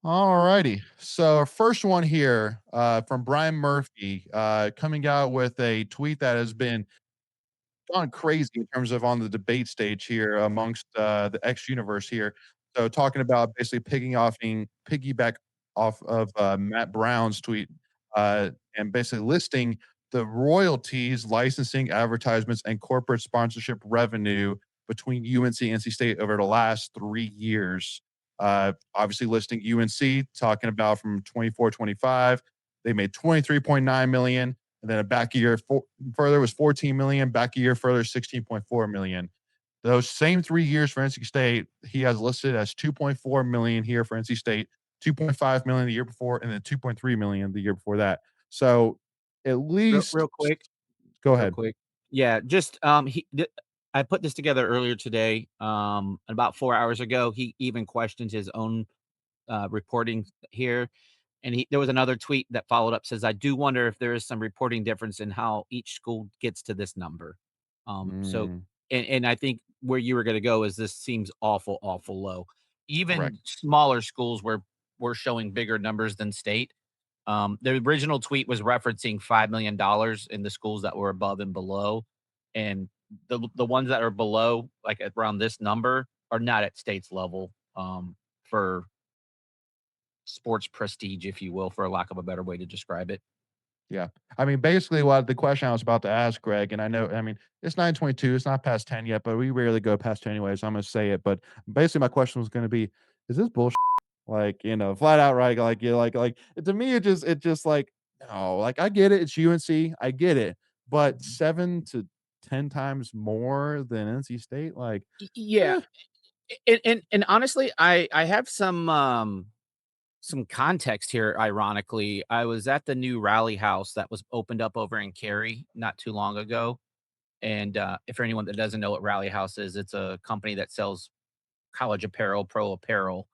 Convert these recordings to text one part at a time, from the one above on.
All righty. So our first one here from Brian Murphy coming out with a tweet that has been gone crazy in terms of on the debate stage here amongst the X universe here. So talking about basically piggyback off of Matt Brown's tweet and basically listing the royalties, licensing, advertisements, and corporate sponsorship revenue between UNC and NC State over the last 3 years. Obviously listing UNC, talking about from 24-25, they made 23.9 million. And then a back a year further was 14 million, back a year further 16.4 million. Those same 3 years for NC State, he has listed as 2.4 million here for NC State, 2.5 million the year before, and then 2.3 million the year before that. So at Real, least real quick, go real ahead. quick. Yeah, just I put this together earlier today. About 4 hours ago, he even questioned his own reporting here. And there was another tweet that followed up says, I do wonder if there is some reporting difference in how each school gets to this number. So Mm, and I think where you were going to go is this seems awful, awful low. correct. Even smaller schools were showing bigger numbers than state. The original tweet was referencing $5 million in the schools that were above and below, and the ones that are below, like around this number, are not at state's level for sports prestige, if you will, for a lack of a better way to describe it. Yeah. I mean, basically what the question I was about to ask Greg, and I know, I mean, it's 9:22, it's not past 10 yet, but we rarely go past 10 anyway, so I'm gonna say it. But basically my question was gonna be, is this bullshit? Like, flat out right, like, you like to me, it just like, no, like, I get it, it's UNC, I get it, but 7 to 10 times more than NC State, like, Yeah, eh, and honestly, I have some context here. Ironically, I was at the new Rally House that was opened up over in Cary not too long ago, and if for anyone that doesn't know what Rally House is, it's a company that sells college apparel, pro apparel.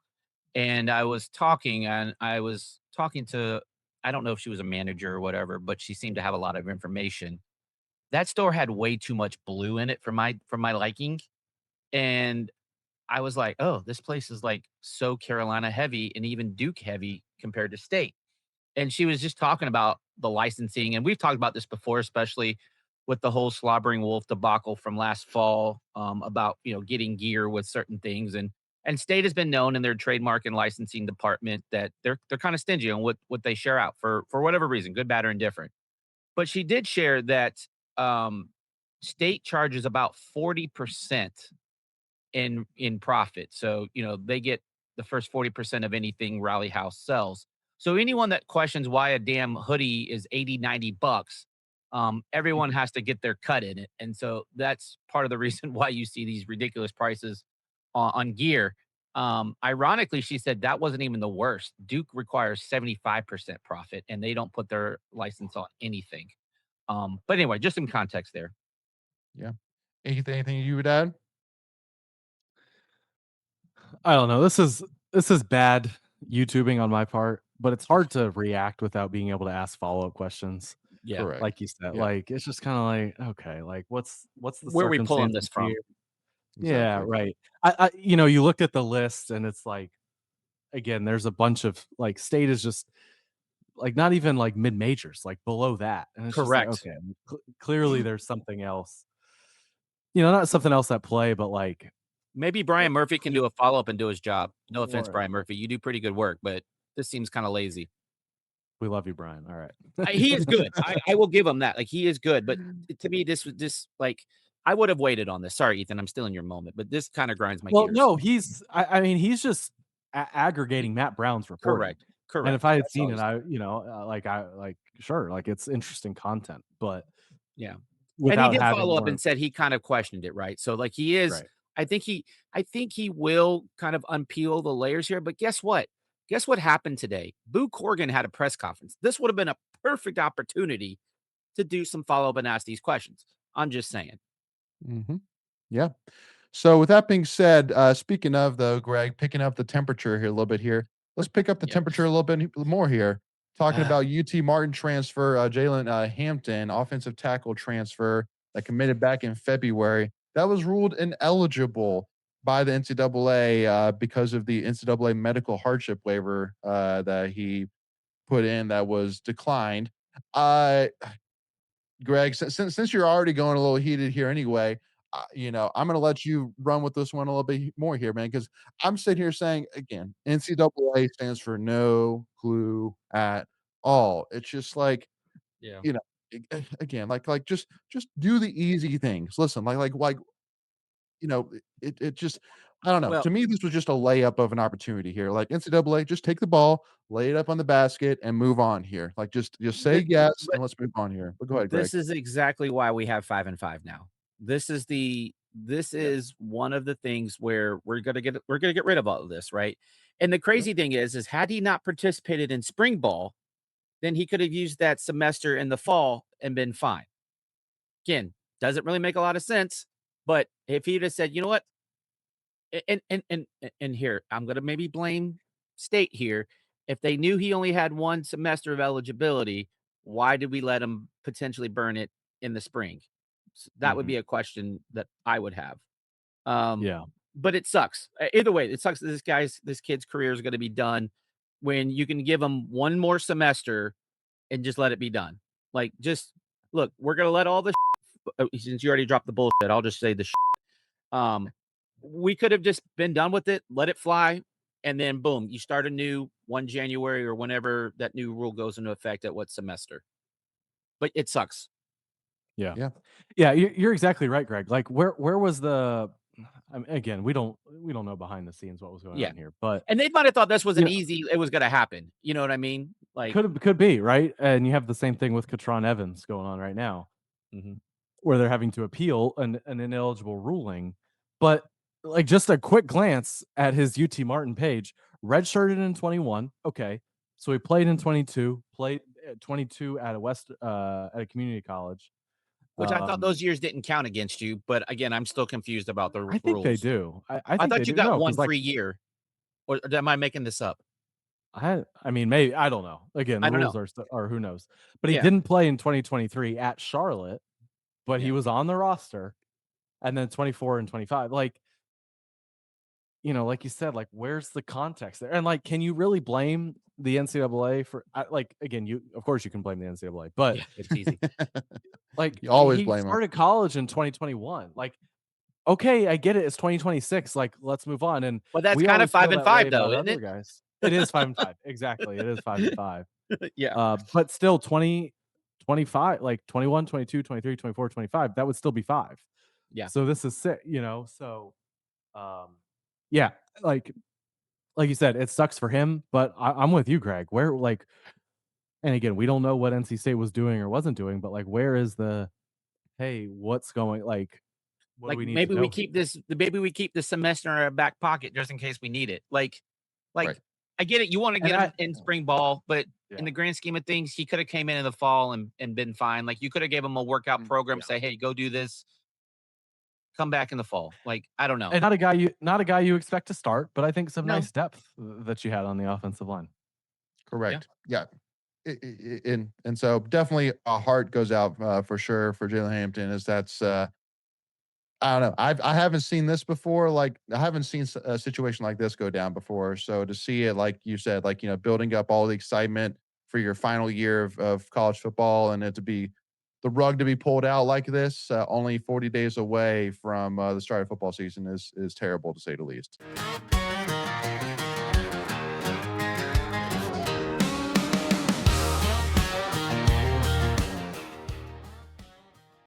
And I was talking to, I don't know if she was a manager or whatever, but she seemed to have a lot of information. That store had way too much blue in it for my liking, and I was like, "Oh, this place is, like, so Carolina heavy and even Duke heavy compared to State." And she was just talking about the licensing, and we've talked about this before, especially with the whole Slobbering Wolf debacle from last fall, about, getting gear with certain things, and State has been known in their trademark and licensing department that they're kinda stingy on what they share out for whatever reason, good, bad, or indifferent. But she did share that, um, State charges about 40% in profit. So, they get the first 40% of anything Rally House sells. So anyone that questions why a damn hoodie is 80, $90, everyone has to get their cut in it. And so that's part of the reason why you see these ridiculous prices on gear. Ironically, she said that wasn't even the worst. Duke requires 75% profit and they don't put their license on anything. But anyway, just some context there. yeah. Anything you would add? I don't know. This is bad YouTubing on my part, but it's hard to react without being able to ask follow-up questions. Yeah. Correct. Like you said, Yeah, like it's just kind of like, okay, like what's the Where are we pulling circumstances this here? from? Yeah, exactly. right. You looked at the list and it's like again, there's a bunch of like state is just like not even like mid majors, like below that. And it's just like, Correct. okay, clearly there's something else. Not something else at play, but like Maybe Brian Murphy can do a follow-up and do his job. No offense, or Brian Murphy, you do pretty good work, but this seems kinda lazy. we love you, Brian. All right. He is good. I will give him that, like, he is good, but to me, this was just, like, I would have waited on this. Sorry, Ethan, I'm still in your moment, but this kinda grinds my Well, gears. no, I mean, he's just aggregating Matt Brown's reporting, Correct, and if correct. I had That's all seen I it, was sure, like, it's interesting content, but yeah. And he without did having follow up more and said he kind of questioned it, right? So, like, he is right. I think he will kind of unpeel the layers here, but guess what? Guess what happened today? Boo Corrigan had a press conference. This would have been a perfect opportunity to do some follow-up and ask these questions. I'm just saying. Mhm. Yeah. So with that being said, speaking of though, Greg, picking up the temperature here a little bit here. Let's pick up the Yeah. temperature a little bit more here. Talking Ah, about UT Martin transfer, Jalen Hampton, offensive tackle transfer that committed back in February. That was ruled ineligible. by the NCAA because of the NCAA medical hardship waiver that he put in that was declined. Uh, Greg, since you're already going a little heated here anyway, I'm going to let you run with this one a little bit more here, man, because I'm sitting here saying again, NCAA stands for no clue at all. It's just like, Yeah. you know, again, just do the easy things. Listen, it just, I don't know. Well, To me, this was just a layup of an opportunity here. Like NCAA, just take the ball, lay it up on the basket, and move on here. Like just say yes but and let's move on here. But go ahead, Greg. this is exactly why we have 5-5 now. This Yep. is one of the things where we're gonna get rid of all of this, right? And the Yep. crazy thing is had he not participated in spring ball, then he could have used that semester in the fall and been fine. Again, doesn't really make a lot of sense. But if he'd have said, you know what, and here I'm gonna maybe blame state here. If they knew he only had one semester of eligibility, why did we let him potentially burn it in the spring? That would Mhm. be a question that I would have. Um, Yeah. but it sucks. Either way, it sucks that this kid's career is going to be done when you can give him one more semester and just let it be done. Like, just look, we're going to let all the since you already dropped the bullshit, I'll just say the um, we could have just been done with it, let it fly, and then boom, you start anew 1 January or whenever that new rule goes into effect at what semester. But it sucks. Yeah. Yeah. Yeah, you're exactly right, Greg. Like, where was the again, we don't know behind the scenes what was going Yeah. on here, but, And they might have thought this was you an know, easy it was gonna happen. You know what I mean? Like, could be, right? And you have the same thing with Katron Evans going on right now, mhm. where they're having to appeal an ineligible ruling. But, like, just a quick glance at his UT Martin page, redshirted in 21, okay. So he played in 22, played at 22 at a community college. Which I thought Um, those years didn't count against you, but again, I'm still confused about the I think they rules. do. I I think they thought you do. got No, one because like free year, or am I making this up? I mean, maybe I don't know. Again, the I don't rules know. are who knows. But he Yeah, didn't play in 2023 at Charlotte, but he yeah. was on the roster, and then 24 and 25. Like, like you said, like where's the context there? And like, can you really blame the NCAA for like again, you of course you can blame the NCAA, but Yeah, it's easy. like You always he blame him. started college in 2021. Like, okay, I get it. It's 2026. Like, let's move on. And Well, that's we kind of always five feel and that way five though, about isn't other it? guys. It is 5-5. Exactly. It is 5-5. Yeah, But still 20, 25, like 21, 22, 23, 24, 25, that would still be 5. yeah. So this is 6, so, yeah, like you said, it sucks for him, but I'm with you, Greg. Where, like, and again, we don't know what NC State was doing or wasn't doing, but like, where is hey, what's going, like, what do Like, we need to know here? maybe we keep this semester in our back pocket just in case we need it. Right. Like, I get it. You want to And get him in spring ball, but in yeah, the grand scheme of things, he could have came in the fall and been fine. Like, you could have gave him a workout program, yeah. say, hey, go do this, come back in the fall. Like, I don't know. And not a guy you expect to start, but I think some No. nice depth that you had on the offensive line. Yeah. Correct. Yeah. And so definitely a heart goes out for sure for Jalen Hampton. Is that's I don't know. I haven't seen this before. Like I haven't seen a situation like this go down before. So to see it, like you said, like building up all the excitement for your final year of college football, and it to be the rug to be pulled out like this, only 40 days away from the start of football season is terrible to say the least.